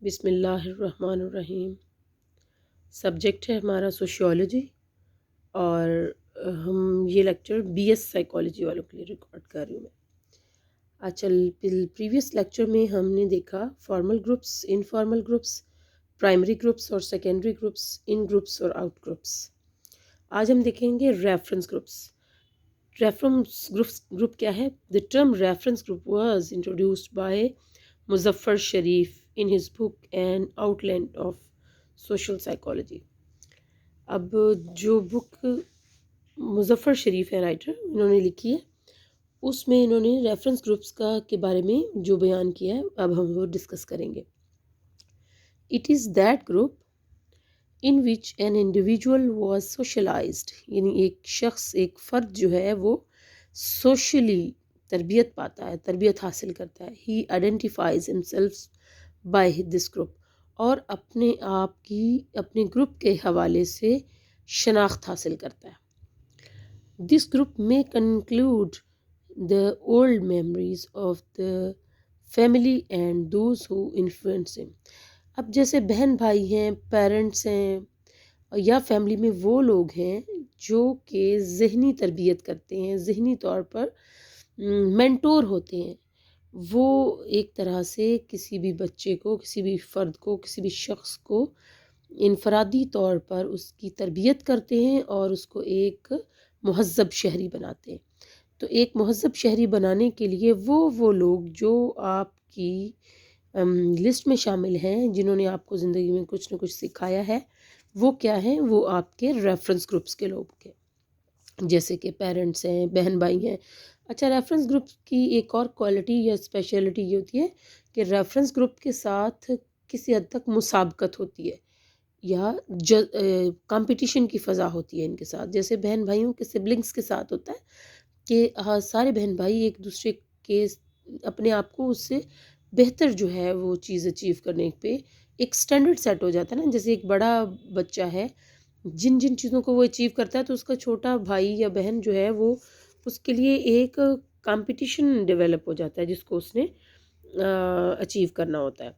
بسم اللہ الرحمن الرحیم۔ سبجیکٹ ہے ہمارا سوشیولوجی، اور ہم یہ لیکچر بی ایس سائیکالوجی والوں کے لیے ریکارڈ کر رہی ہوں میں۔ اچھا، پریویس لیکچر میں ہم نے دیکھا formal groups, informal groups, primary groups اور سیکنڈری گروپس، ان گروپس اور آؤٹ گروپس۔ آج ہم دیکھیں گے ریفرنس گروپس۔ ریفرنس گروپ کیا ہے؟ The term reference group was introduced by Muzaffar Sharif in his book An Outline of Social Psychology۔ اب جو بک مظفر شریف ہے رائٹر، انہوں نے لکھی ہے، اس میں انہوں نے ریفرنس گروپس کے بارے میں جو بیان کیا ہے اب ہم وہ ڈسکس کریں گے۔ It is that group in which an individual was socialized، یعنی ایک شخص، ایک فرد جو ہے وہ سوشلی تربیت پاتا ہے، تربیت حاصل کرتا ہے۔ He identifies himself by this group، اور اپنے آپ کی اپنے گروپ کے حوالے سے شناخت حاصل کرتا ہے۔ This group may conclude the old memories of the family and those who influence him۔ اب جیسے بہن بھائی ہیں، پیرنٹس ہیں، یا فیملی میں وہ لوگ ہیں جو کہ ذہنی تربیت کرتے ہیں، ذہنی طور پر مینٹور ہوتے ہیں، وہ ایک طرح سے کسی بھی بچے کو، کسی بھی فرد کو، کسی بھی شخص کو انفرادی طور پر اس کی تربیت کرتے ہیں اور اس کو ایک مہذب شہری بناتے ہیں۔ تو ایک مہذب شہری بنانے کے لیے وہ لوگ جو آپ کی لسٹ میں شامل ہیں، جنہوں نے آپ کو زندگی میں کچھ نہ کچھ سکھایا ہے، وہ کیا ہیں؟ وہ آپ کے ریفرنس گروپس کے لوگ ہیں، جیسے کہ پیرنٹس ہیں، بہن بھائی ہیں۔ اچھا، ریفرنس گروپ کی ایک اور کوالٹی یا اسپیشلٹی یہ ہوتی ہے کہ ریفرنس گروپ کے ساتھ کسی حد تک مسابقت ہوتی ہے یا کمپٹیشن کی فضا ہوتی ہے ان کے ساتھ، جیسے بہن بھائیوں کے سبلنگس کے ساتھ ہوتا ہے کہ سارے بہن بھائی ایک دوسرے کے اپنے آپ کو اس سے بہتر جو ہے وہ چیز اچیو کرنے پہ ایک سٹینڈرڈ سیٹ ہو جاتا ہے نا۔ جیسے ایک بڑا بچہ ہے، جن چیزوں کو وہ اچیو کرتا ہے تو اس کا چھوٹا بھائی یا بہن جو ہے وہ اس کے لیے ایک کمپٹیشن ڈیولپ ہو جاتا ہے جس کو اس نے اچیو کرنا ہوتا ہے۔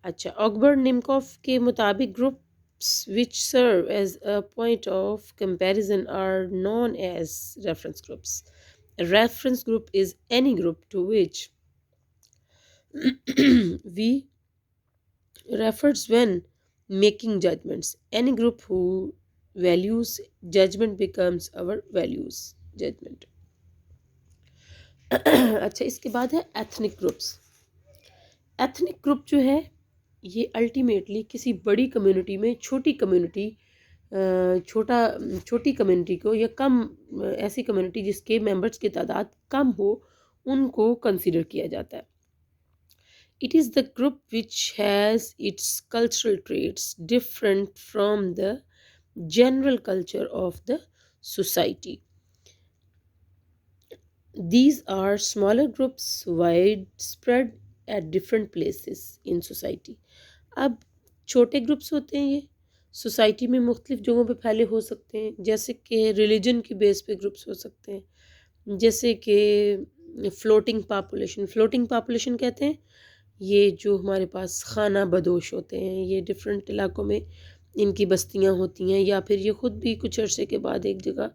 اچھا، آگبرٹ نیمکوف کے مطابق groups which serve as a point of comparison are known as reference groups۔ A reference group is any group to which we refers when making judgments۔ Any group who values judgment becomes our values judgment۔ اچھا، اس کے بعد ہے ethnic groups. Ethnic group جو ہے یہ ultimately کسی بڑی community میں چھوٹی کمیونٹی کو یا کم ایسی کمیونٹی جس کے ممبرس کی تعداد کم ہو ان کو کنسیڈر کیا جاتا ہے۔ It is the group which has its cultural traits different from the general culture of the society۔ These are smaller groups widespread at different places in society۔ اب چھوٹے گروپس ہوتے ہیں، یہ سوسائٹی میں مختلف جگہوں پہ پھیلے ہو سکتے ہیں، جیسے کہ ریلیجن کی بیس پہ گروپس ہو سکتے ہیں، جیسے کہ فلوٹنگ پاپولیشن کہتے ہیں، یہ جو ہمارے پاس خانہ بدوش ہوتے ہیں، یہ ڈفرینٹ علاقوں میں ان کی بستیاں ہوتی ہیں، یا پھر یہ خود بھی کچھ عرصے کے بعد ایک جگہ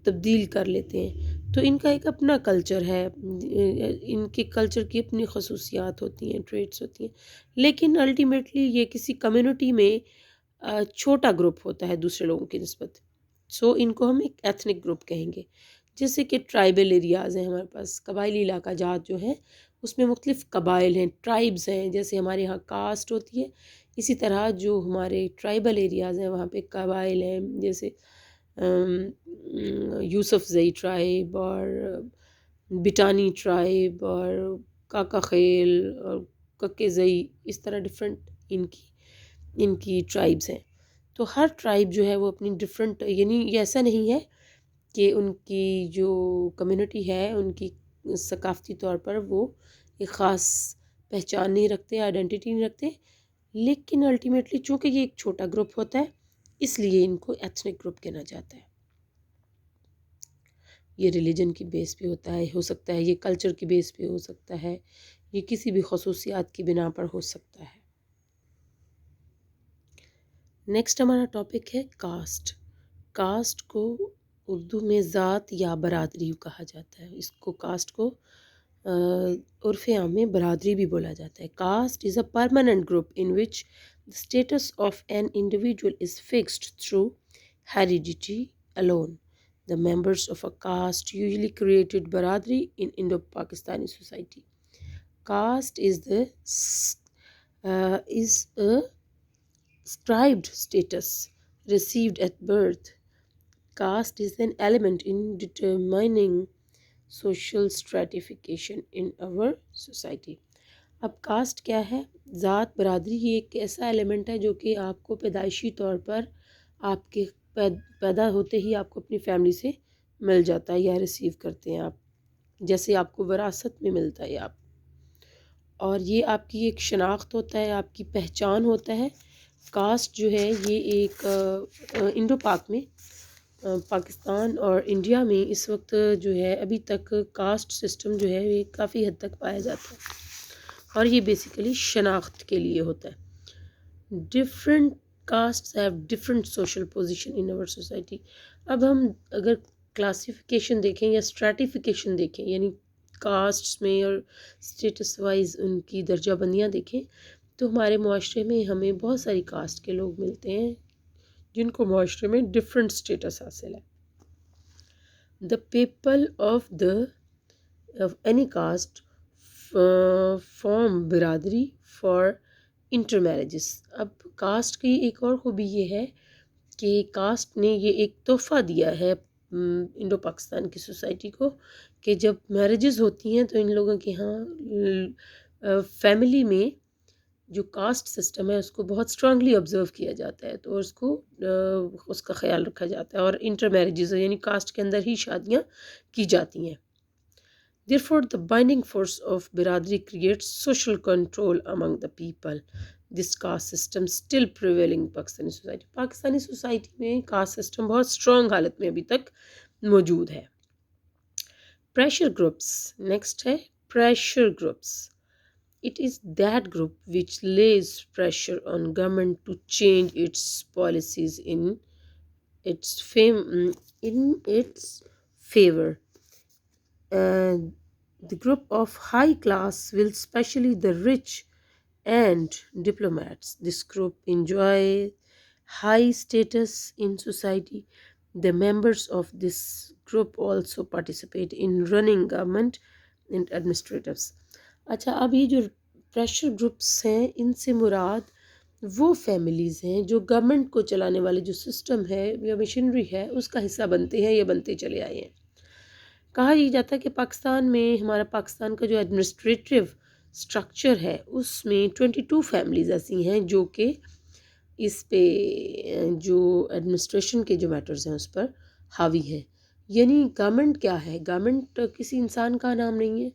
تبدیل کر لیتے ہیں، تو ان کا ایک اپنا کلچر ہے، ان کے کلچر کی اپنی خصوصیات ہوتی ہیں، ٹریٹس ہوتی ہیں، لیکن الٹیمیٹلی یہ کسی کمیونٹی میں چھوٹا گروپ ہوتا ہے دوسرے لوگوں کی نسبت، سو ان کو ہم ایک ایتھنک گروپ کہیں گے۔ جیسے کہ ٹرائبل ایریاز ہیں ہمارے پاس، قبائلی علاقہ جات جو ہیں اس میں مختلف قبائل ہیں، ٹرائبز ہیں، جیسے ہمارے ہاں کاسٹ ہوتی ہے، اسی طرح جو ہمارے ٹرائبل ایریاز ہیں وہاں پہ قبائل ہیں، جیسے یوسف زئی ٹرائب اور بٹانی ٹرائب اور کاکا خیل اور ککے زئی، اس طرح ڈفرینٹ ان کی ٹرائبز ہیں۔ تو ہر ٹرائب جو ہے وہ اپنی ڈفرینٹ، یعنی یہ ایسا نہیں ہے کہ ان کی جو کمیونٹی ہے ان کی ثقافتی طور پر وہ ایک خاص پہچان نہیں رکھتے، آئیڈینٹی نہیں رکھتے، لیکن الٹیمیٹلی چونکہ یہ ایک چھوٹا گروپ ہوتا ہے اس لیے ان کو ایتھنک گروپ کہنا جاتا ہے۔ یہ ریلیجن کی بیس پہ ہوتا ہے، ہو سکتا ہے یہ کلچر کی بیس پہ ہو سکتا ہے، یہ کسی بھی خصوصیات کی بنا پر ہو سکتا ہے۔ نیکسٹ ہمارا ٹاپک ہے کاسٹ. کاسٹ کو اردو میں ذات یا برادری کہا جاتا ہے. اس کو کاسٹ کو عرف عام میں برادری بھی بولا جاتا ہے. Cost is a permanent group in which the status of an individual is fixed through heredity alone. The members of a caste usually created baradari in Indo-Pakistani society. Caste is a ascribed status received at birth. Caste is an element in determining social stratification in our society. اب cost کیا ہے؟ ذات برادری یہ ایک ایسا element ہے جو کہ آپ کو پیدائشی طور پر آپ کے پیدا ہوتے ہی آپ کو اپنی فیملی سے مل جاتا ہے یا ریسیو کرتے ہیں آپ، جیسے آپ کو وراثت میں ملتا ہے آپ، اور یہ آپ کی ایک شناخت ہوتا ہے، آپ کی پہچان ہوتا ہے. کاسٹ جو ہے یہ ایک انڈو پاک میں پاکستان اور انڈیا میں اس وقت جو ہے ابھی تک کاسٹ سسٹم جو ہے یہ کافی حد تک پایا جاتا ہے، اور یہ بیسیکلی شناخت کے لیے ہوتا ہے. Different castes have different social position in our society. اب ہم اگر کلاسیفیکیشن دیکھیں یا اسٹریٹیفیکیشن دیکھیں، یعنی کاسٹس میں اور اسٹیٹس وائز ان کی درجہ بندیاں دیکھیں، تو ہمارے معاشرے میں ہمیں بہت ساری کاسٹ کے لوگ ملتے ہیں جن کو معاشرے میں ڈفرینٹ اسٹیٹس حاصل ہے. The people of any cost form برادری فار انٹر میرجز. اب کاسٹ کی ایک اور خوبی یہ ہے کہ کاسٹ نے یہ ایک تحفہ دیا ہے انڈو پاکستان کی سوسائٹی کو کہ جب میرجز ہوتی ہیں تو ان لوگوں کے ہاں فیملی میں جو کاسٹ سسٹم ہے اس کو بہت اسٹرانگلی آبزرو کیا جاتا ہے، تو اس کا خیال رکھا جاتا ہے، اور انٹر میرجز یعنی کاسٹ کے اندر ہی شادیاں کی جاتی ہیں. Therefore, the binding force of biradari creates social control among the people. This caste system still prevailing in Pakistani society. Pakistani society میں کاسٹ سسٹم بہت اسٹرانگ حالت میں ابھی تک موجود ہے. پریشر گروپس نیکسٹ ہے. Pressure groups. It is that group which lays pressure on government to change its policies in its favor. The group of high class will, especially the rich and diplomats. This group enjoy high status in society. The members of this group also participate in running government and administrators. اچھا، اب یہ جو pressure groups ہیں ان سے مراد وہ families ہیں جو government کو چلانے والے جو سسٹم ہے یا مشینری ہے اس کا حصہ بنتے ہیں یا بنتے چلے آئے ہیں. کہا یہ جاتا ہے کہ پاکستان میں ہمارا پاکستان کا جو ایڈمنسٹریٹو سٹرکچر ہے اس میں 22 فیملیز ایسی ہیں جو کہ اس پہ جو ایڈمنسٹریشن کے جو میٹرز ہیں اس پر حاوی ہیں. یعنی گورنمنٹ کیا ہے؟ گورنمنٹ کسی انسان کا نام نہیں ہے،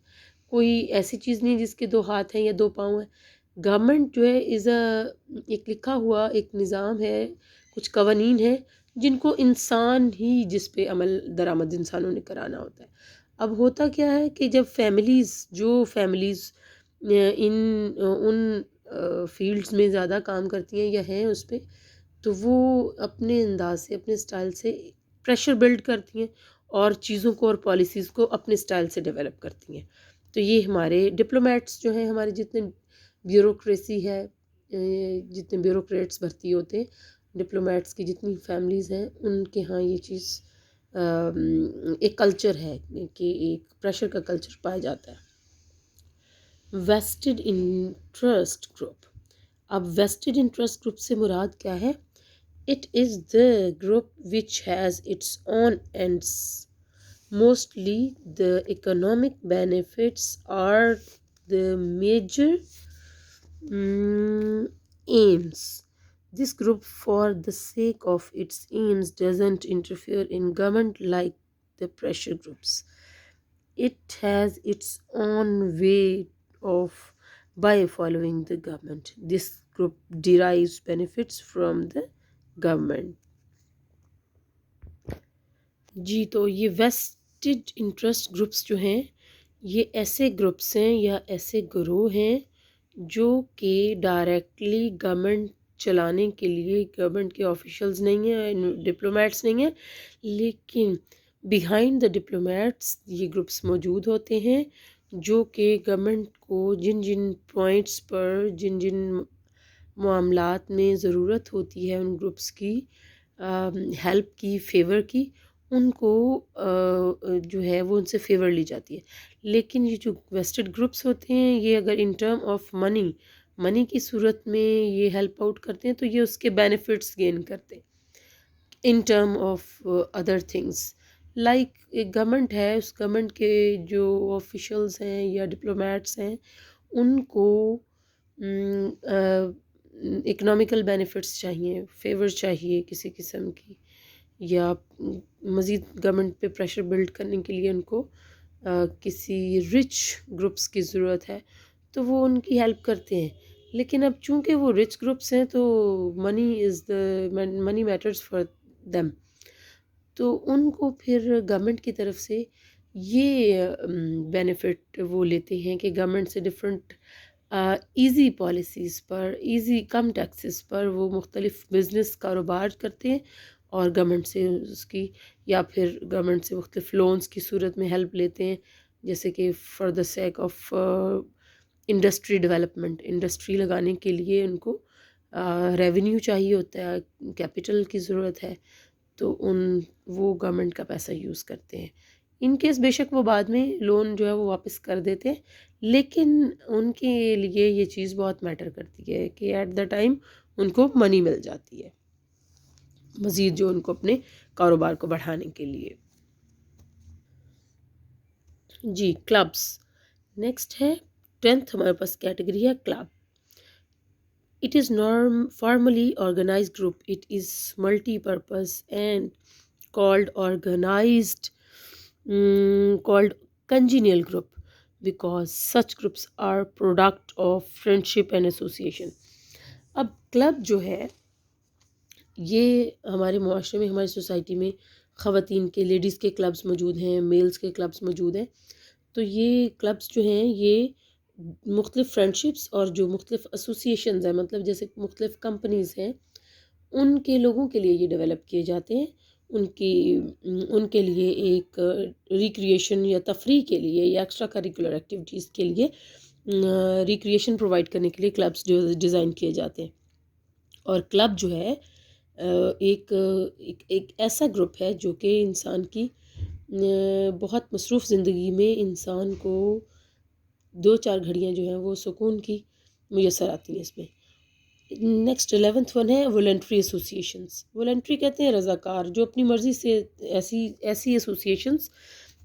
کوئی ایسی چیز نہیں جس کے 2 ہاتھ ہیں یا 2 پاؤں ہیں. گورنمنٹ جو ہے ایک لکھا ہوا ایک نظام ہے، کچھ قوانین ہیں جن کو انسان ہی جس پہ عمل درآمد انسانوں نے کرانا ہوتا ہے. اب ہوتا کیا ہے کہ جب جو فیملیز ان فیلڈز میں زیادہ کام کرتی ہیں یا ہیں اس پہ، تو وہ اپنے انداز سے اپنے سٹائل سے پریشر بلڈ کرتی ہیں اور چیزوں کو اور پالیسیز کو اپنے سٹائل سے ڈیولپ کرتی ہیں. تو یہ ہمارے ڈپلومیٹس جو ہیں، ہمارے جتنے بیوروکریسی ہے، جتنے بیوروکریٹس بھرتی ہوتے ہیں، ڈپلومیٹس کی جتنی فیملیز ہیں ان کے ہاں یہ چیز ایک کلچر ہے کہ ایک پریشر کا کلچر پایا جاتا ہے. Vested interest group. اب ویسٹڈ انٹرسٹ گروپ سے مراد کیا ہے؟ It is the group which has its own ends. Mostly the economic benefits are the major aims. This group, for the sake of its aims, doesn't interfere in government like the pressure groups. It has its own way by following the government. This group derives benefits from the government. جی، تو یہ vested interest groups جو ہیں یہ ایسے groups ہیں یا ایسے گروہ ہیں جو کہ ڈائریکٹلی گورنمنٹ چلانے کے لیے گورنمنٹ کے آفیشلز نہیں ہیں، ڈپلومیٹس نہیں ہیں، لیکن بیہائنڈ دا ڈپلومیٹس یہ گروپس موجود ہوتے ہیں جو کہ گورنمنٹ کو جن جن پوائنٹس پر جن جن معاملات میں ضرورت ہوتی ہے ان گروپس کی ہیلپ کی، فیور کی، ان کو جو ہے وہ ان سے فیور لی جاتی ہے. لیکن یہ جو ویسٹڈ گروپس ہوتے ہیں یہ اگر ان ٹرم آف منی کی صورت میں یہ ہیلپ آؤٹ کرتے ہیں تو یہ اس کے بینیفٹس گین کرتے ہیں in term of other things. Like ایک گورنمنٹ ہے، اس گورنمنٹ کے جو آفیشلز ہیں یا ڈپلومیٹس ہیں ان کو اکنامیکل بینیفٹس چاہیے، فیور چاہیے کسی قسم کی، یا مزید گورنمنٹ پہ پریشر بلڈ کرنے کے لیے ان کو کسی رچ گروپس کی ضرورت ہے تو وہ ان کی ہیلپ کرتے ہیں. لیکن اب چونکہ وہ رچ گروپس ہیں تو منی میٹرز فار دیم، تو ان کو پھر گورنمنٹ کی طرف سے یہ بینیفٹ وہ لیتے ہیں کہ گورنمنٹ سے ڈفرینٹ ایزی پالیسیز پر، ایزی کم ٹیکسز پر وہ مختلف بزنس کاروبار کرتے ہیں اور گورنمنٹ سے اس کی، یا پھر گورنمنٹ سے مختلف لونز کی صورت میں ہیلپ لیتے ہیں، جیسے کہ for the sake of industry development, industry لگانے کے لیے ان کو ریونیو چاہیے ہوتا ہے، کیپٹل کی ضرورت ہے، تو وہ گورنمنٹ کا پیسہ یوز کرتے ہیں. ان کیس بے شک وہ بعد میں لون جو ہے وہ واپس کر دیتے ہیں، لیکن ان کے لیے یہ چیز بہت میٹر کرتی ہے کہ ایٹ دا ٹائم ان کو منی مل جاتی ہے مزید، جو ان کو اپنے کاروبار کو بڑھانے کے لیے. جی کلبس نیکسٹ ہے، 10th ہمارے پاس کیٹیگری ہے club. It is formally organized group. It is multi-purpose and called congenial group because such groups are product of friendship and association. اب کلب جو ہے یہ ہمارے معاشرے میں، ہماری سوسائٹی میں خواتین کے، لیڈیز کے کلبس موجود ہیں، میلز کے کلبس موجود ہیں. تو یہ کلبس جو ہیں یہ مختلف فرینڈشپس اور جو مختلف ایسوسیشنز ہیں، مطلب جیسے مختلف کمپنیز ہیں، ان کے لوگوں کے لیے یہ ڈیولپ کیے جاتے ہیں. ان کے لیے ایک ریکریشن یا تفریح کے لیے یا ایکسٹرا کریکولر ایکٹیویٹیز کے لیے ریکریشن پرووائڈ کرنے کے لیے کلبس ڈیزائن کیے جاتے ہیں. اور کلب جو ہے ایک ایسا گروپ ہے جو کہ انسان کی بہت مصروف زندگی میں انسان کو 2-4 گھڑیاں جو ہیں وہ سکون کی میسر آتی ہیں اس میں. نیکسٹ 11th ون ہے والنٹری ایسوسیشنز. والنٹری کہتے ہیں رضاکار، جو اپنی مرضی سے ایسی ایسوسیشنز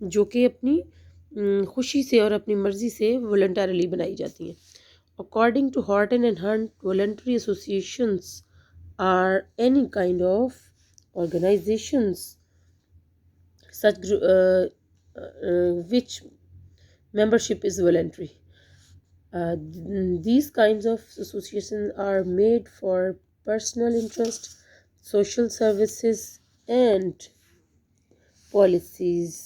جو کہ اپنی خوشی سے اور اپنی مرضی سے والنٹریلی بنائی جاتی ہیں. According to Horton and Hunt, voluntary associations are any kind of organizations which membership is voluntary. These kinds of associations are made for personal interest, social services and policies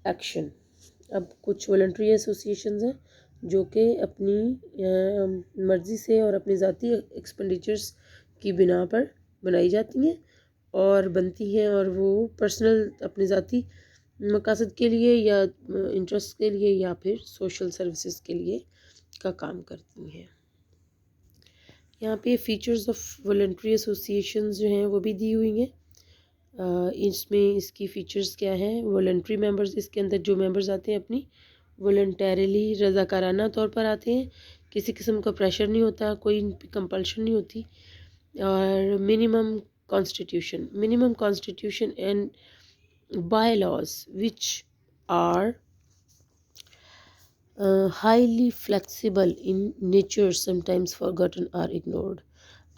action. اب کچھ voluntary associations ہیں جو کہ اپنی مرضی سے اور اپنی ذاتی ایکسپینڈیچرز کی بنا پر بنائی جاتی ہیں اور بنتی ہیں، اور وہ پرسنل اپنے ذاتی مقاصد کے لیے یا انٹرسٹ کے لیے یا پھر سوشل سروسز کے لیے کا کام کرتی ہیں. یہاں پہ فیچرز آف والنٹری ایسوسیشنز جو ہیں وہ بھی دی ہوئی ہیں. اس میں اس کی فیچرز کیا ہیں؟ والنٹری ممبرز، اس کے اندر جو ممبرز آتے ہیں اپنی والنٹریلی رضاکارانہ طور پر آتے ہیں، کسی قسم کا پریشر نہیں ہوتا، کوئی کمپلشن نہیں ہوتی. اور minimum constitution and bylaws which are highly flexible in nature sometimes forgotten or ignored.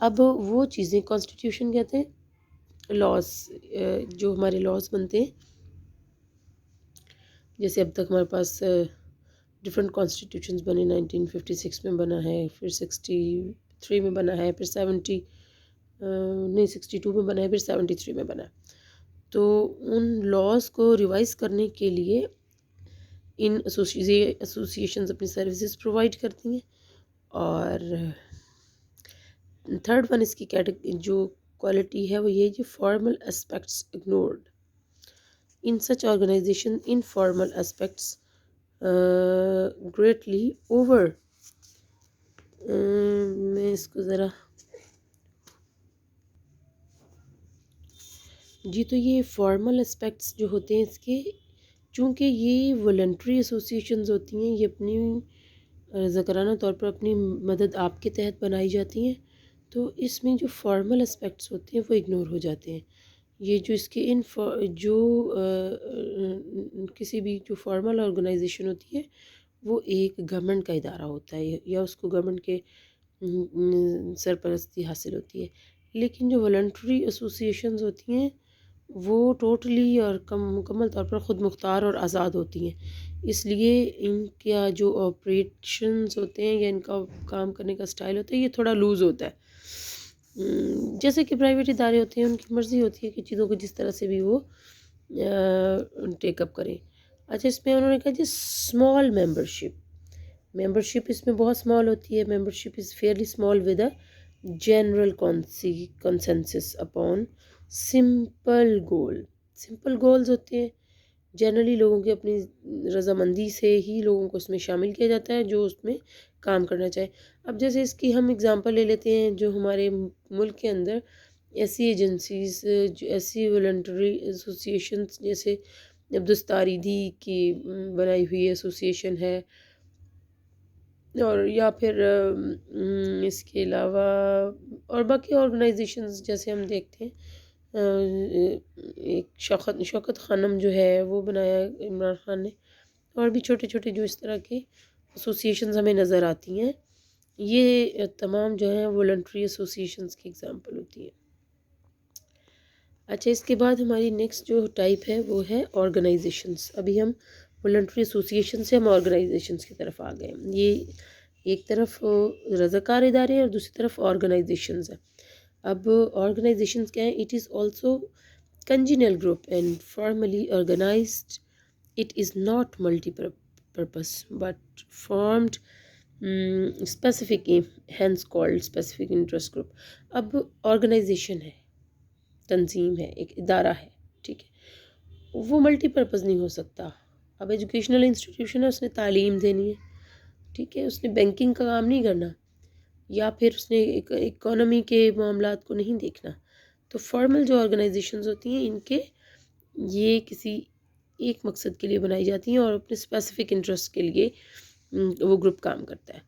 اب وہ چیزیں کانسٹیٹیوشن کہتے ہیں، لاز جو ہمارے لاز بنتے ہیں، جیسے اب تک ہمارے پاس ڈفرینٹ کانسٹیٹیوشنز بنے، 1956 میں بنا ہے، پھر 63 میں بنا ہے، پھر 62 میں بنا ہے، پھر 73 میں بنا ہے. تو ان لاز کو ریوائز کرنے کے لیے ان ایسوسیشنز اپنی سروسز پرووائڈ کرتی ہیں. اور تھرڈ ون اس کی جو کوالٹی ہے وہ یہ کہ formal aspects ignored. In such organization, informal aspects greatly over. میں اس کو ذرا جی تو یہ فارمل اسپیکٹس جو ہوتے ہیں اس کے، چونکہ یہ والنٹری ایسوسیشنز ہوتی ہیں، یہ اپنی ذکرانہ طور پر اپنی مدد آپ کے تحت بنائی جاتی ہیں، تو اس میں جو فارمل اسپیکٹس ہوتے ہیں وہ اگنور ہو جاتے ہیں. یہ جو اس کے جو کسی بھی جو فارمل آرگنائزیشن ہوتی ہے وہ ایک گورنمنٹ کا ادارہ ہوتا ہے یا اس کو گورنمنٹ کے سرپرستی حاصل ہوتی ہے. لیکن جو والنٹری ایسوسیشنز ہوتی ہیں وہ ٹوٹلی اور مکمل طور پر خود مختار اور آزاد ہوتی ہیں، اس لیے ان کا جو آپریشنز ہوتے ہیں یا ان کا کام کرنے کا سٹائل ہوتا ہے یہ تھوڑا لوز ہوتا ہے. جیسے کہ پرائیویٹ ادارے ہوتے ہیں ان کی مرضی ہوتی ہے کہ چیزوں کو جس طرح سے بھی وہ ٹیک اپ کریں. اچھا اس میں انہوں نے کہا جی اسمال ممبرشپ اس میں بہت اسمال ہوتی ہے. Membership is fairly small with a general consensus upon simple goals ہوتے ہیں. جنرلی لوگوں کی اپنی رضامندی سے ہی لوگوں کو اس میں شامل کیا جاتا ہے جو اس میں کام کرنا چاہے. اب جیسے اس کی ہم اگزامپل لے لیتے ہیں، جو ہمارے ملک کے اندر ایسی ایجنسیز، ایسی والنٹری ایسوسیشنز جیسے عبدالستاریدی کی بنائی ہوئی ایسوسیشن ہے، اور یا پھر اس کے علاوہ اور باقی آرگنائزیشنز جیسے ہم دیکھتے ہیں، ایک شوکت خانم جو ہے وہ بنایا عمران خان نے، اور بھی چھوٹے چھوٹے جو اس طرح کے ایسوسیشنز ہمیں نظر آتی ہیں، یہ تمام جو ہیں والنٹری ایسوسیشنز کی اگزامپل ہوتی ہیں. اچھا اس کے بعد ہماری نیکسٹ جو ٹائپ ہے وہ ہے آرگنائزیشنز. ابھی ہم والنٹری ایسوسیشن سے ہم آرگنائزیشنز کی طرف آ گئے. یہ ایک طرف رضاکار ادارے اور دوسری طرف آرگنائزیشنز ہیں. اب آرگنائزیشنز کیا ہیں؟ It is also congenial group and formally organized. It is not multi purpose but formed specific aim hence called specific interest group. اب آرگنائزیشن ہے، تنظیم ہے، ایک ادارہ ہے، ٹھیک ہے، وہ ملٹی پرپز نہیں ہو سکتا. اب ایجوکیشنل انسٹیٹیوشن ہے، اس نے تعلیم دینی ہے، ٹھیک ہے، اس نے بینکنگ کا کام نہیں کرنا، یا پھر اس نے اکانومی کے معاملات کو نہیں دیکھنا. تو فارمل جو آرگنائزیشنز ہوتی ہیں ان کے یہ کسی ایک مقصد کے لیے بنائی جاتی ہیں اور اپنے اسپیسیفک انٹرسٹ کے لیے وہ گروپ کام کرتا ہے.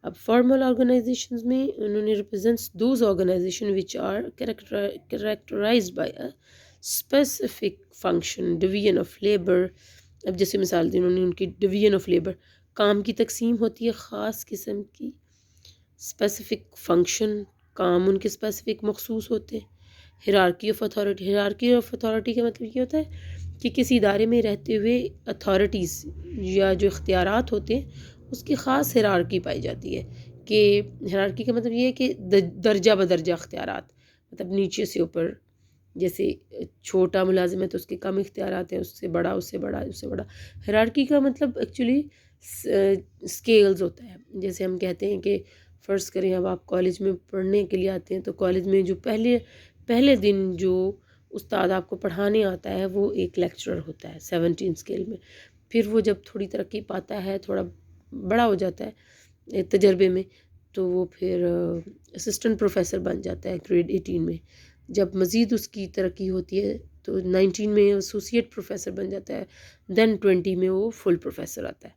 اب فارمل آرگنائزیشنز میں انہوں نے represents those organisation which are characterised by a specific function division of labour. اب جیسے مثال دی انہوں نے ان کی ڈویژن آف لیبر، کام کی تقسیم ہوتی ہے خاص قسم کی، اسپیسیفک فنکشن، کام ان کے اسپیسیفک مخصوص ہوتے ہیں. ہیرارکی آف اتھارٹی کا مطلب یہ ہوتا ہے کہ کسی ادارے میں رہتے ہوئے اتھارٹیز یا جو اختیارات ہوتے ہیں اس کی خاص ہیرارکی پائی جاتی ہے. کہ ہیرارکی کا مطلب یہ ہے کہ درجہ بدرجہ اختیارات، مطلب نیچے سے اوپر، جیسے چھوٹا ملازم ہے تو اس کے کم اختیارات ہیں، اس سے بڑا اس سے بڑا اس سے بڑا. ہیرارکی کا مطلب ایکچولی اسکیلز ہوتا ہے. جیسے ہم کہتے ہیں کہ فرض کریں اب آپ کالج میں پڑھنے کے لیے آتے ہیں تو کالج میں جو پہلے دن جو استاد آپ کو پڑھانے آتا ہے وہ ایک لیکچرر ہوتا ہے 17 اسکیل میں. پھر وہ جب تھوڑی ترقی پاتا ہے، تھوڑا بڑا ہو جاتا ہے تجربے میں، تو وہ پھر اسسٹنٹ پروفیسر بن جاتا ہے گریڈ 18 میں. جب مزید اس کی ترقی ہوتی ہے تو 19 میں ایسوسیٹ پروفیسر بن جاتا ہے، دین 20 میں وہ فل پروفیسر آتا ہے.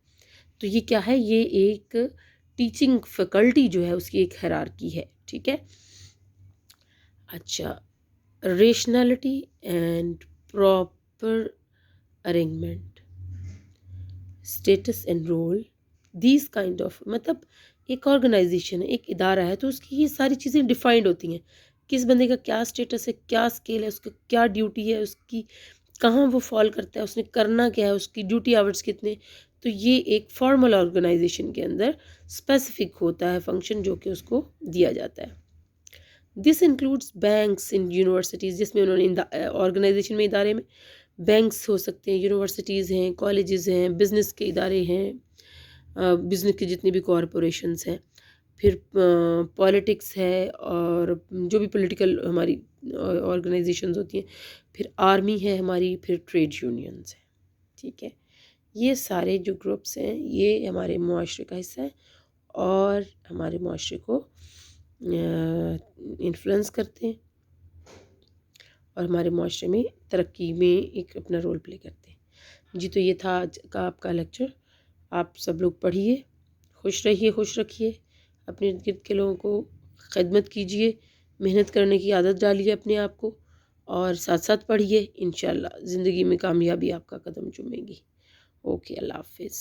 تو یہ کیا ہے؟ یہ ایک ٹیچنگ فیکلٹی جو ہے اس کی ایک ہیرارکی ہے، ٹھیک ہے. اچھا، rationality and proper arrangement, status and role, these kind of, مطلب ایک آرگنائزیشن ہے، ایک ادارہ ہے تو اس کی یہ ساری چیزیں ڈیفائنڈ ہوتی ہیں. کس بندے کا کیا اسٹیٹس ہے، کیا اسکیل ہے، اس کا کیا ڈیوٹی ہے، اس کی کہاں وہ فال کرتا ہے، اس نے کرنا کیا ہے، اس کی ڈیوٹی آورس کتنے. تو یہ ایک فارمل آرگنائزیشن کے اندر اسپیسیفک ہوتا ہے فنکشن جو کہ اس کو دیا جاتا ہے. دس انکلوڈس بینکس اینڈ یونیورسٹیز، جس میں انہوں نے آرگنائزیشن میں ادارے میں بینکس ہو سکتے ہیں، یونیورسٹیز ہیں، کالجز ہیں، بزنس کے ادارے ہیں، بزنس کے جتنے بھی کارپوریشنز ہیں، پھر پالیٹکس ہے اور جو بھی پولیٹیکل ہماری آرگنائزیشنز ہوتی ہیں، پھر آرمی ہے ہماری، پھر ٹریڈ یونینز ہیں. ٹھیک ہے، یہ سارے جو گروپس ہیں یہ ہمارے معاشرے کا حصہ ہیں اور ہمارے معاشرے کو انفلوئنس کرتے ہیں اور ہمارے معاشرے میں ترقی میں ایک اپنا رول پلے کرتے ہیں. جی تو یہ تھا آج کا آپ کا لیکچر. آپ سب لوگ پڑھیے، خوش رہیے، خوش رکھیے، اپنے ارد گرد کے لوگوں کو خدمت کیجیے، محنت کرنے کی عادت ڈالیے اپنے آپ کو، اور ساتھ ساتھ پڑھیے. انشاءاللہ زندگی میں کامیابی آپ کا قدم چومے گی. اوکے، اللہ حافظ.